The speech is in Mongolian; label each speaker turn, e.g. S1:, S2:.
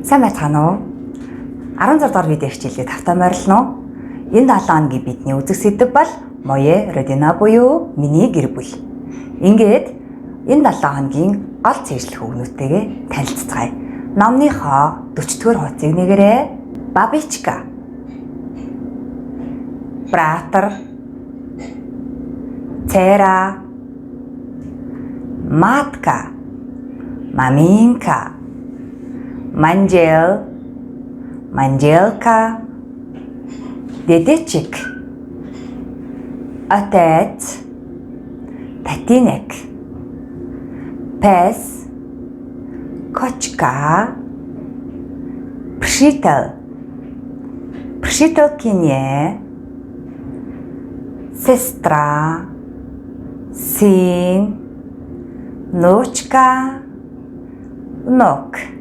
S1: Сайн байцгаана уу? 16 дугаар видео хичээлээ тавтаа морилно. Энэ 7 хоногийн бидний үзэх сэдэв бол моё родина буюу миний гэр бүл. Ингээд энэ 7 хоногийн гол цэжлэх үгнүүдтэйгээ танилццгаая. Номныхоо 40-р хуудсыг нэгээрээ бабичка, братер, цера, матка, маминка, манжел, манжелка, дедечек, отец, татинек, пес, кочка, пшител, пшителкиня, сестра, сын, внучка, внук.